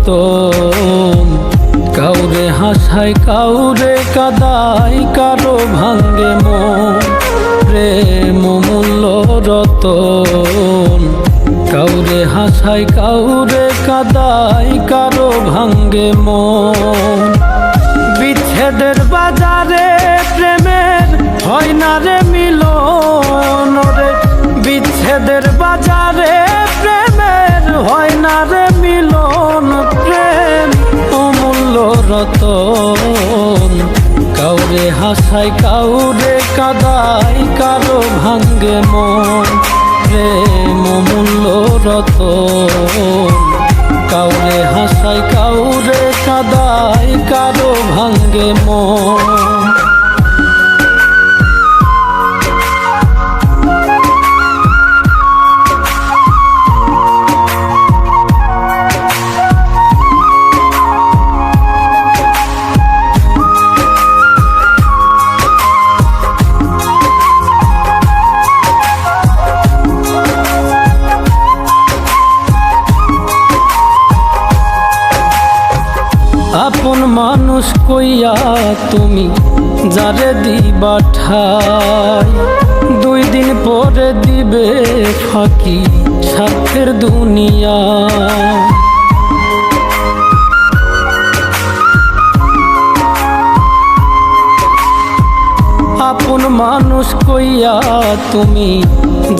রতন। কাউরে হাসায় কাউরে কাদায়, কারো ভাঙ্গে মন। প্রেম মূল্য রতন। কাউরে হাসায় কাউরে কাদায়, কারো ভাঙ্গে মন। বিচ্ছেদের বাজারে প্রেমের হয় না রে মিলন রে। বিচ্ছেদের বাজারে প্রেমের হয় না রে মিলন। প্রেম অমূল্য রতন। কাউরে হাসায় কাউরে কাদায়, কারো ভাঙ্গে মন। প্রেম অমূল্য রতন। কাউরে হাসায় কাউরে কাদায়, কারো ভাঙ্গে মন। আপন মানুষ কইয়া তুমি যারে দিবা ঠাই, 2 দিন পরে দিবে ফাঁকি স্বার্থের দুনিয়া। আপন মানুষ কইয়া তুমি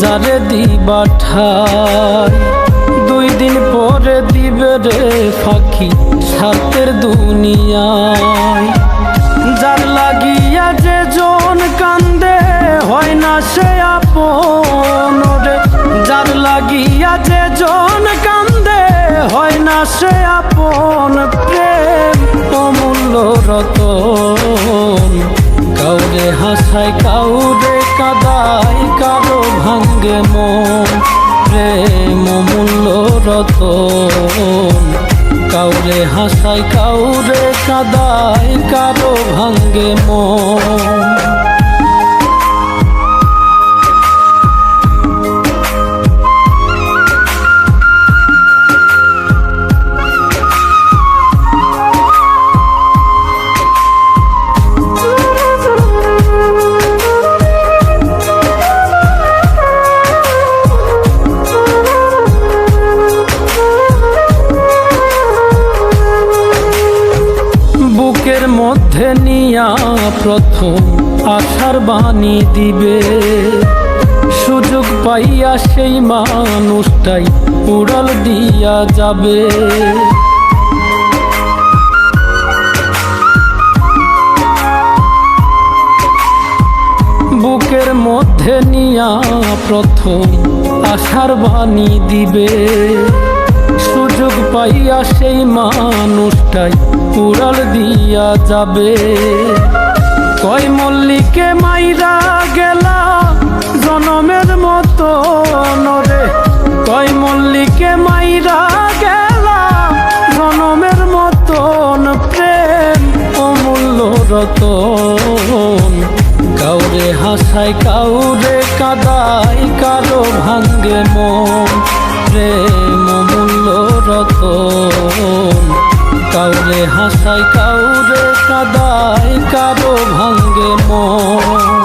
যারে দিবা ঠাই, 2 দিন পরে দিবে রে ফাঁকি স্বার্থের দুনিয়ায়। যার লাগিয়া যে জন কান্দে হয় না সে আপন রে। যার লাগিয়া যে জন কান্দে হয় না সে আপন। প্রেম অমূল্য রতন। কাউরে হাসায় কাউরে কাদায়, কারো ভাঙ্গে মন। প্রেম অমূল্য রতন। কাউরে হাসায় কাউরে কাদায়, কারো ভাঙ্গে মন। বুকের মধ্যে নিয়া প্রথম আশার বাণী দিবে, সুযোগ পাইয়া সেই মানুষটাই উড়াল দিয়া যাবে। বুকের মধ্যে নিয়া প্রথম আশার বাণী দিবে, সুযোগ পাইয়া সেই মানুষটাই উড়াল দিয়া যাবে। কয় মল্লিকে মাইরা গেলা জনমের মতো রে। কয় মল্লিকে মাইরা গেলা জনমের মতন। প্রেম অমূল্য রতন। কাউরে হাসায় কাউরে কাদায়, কারো ভাঙ্গে মন। প্রেম অমূল্য রতন। কাউরে হাসায় কাউরে কাদায়, কারো ভাঙ্গে মন।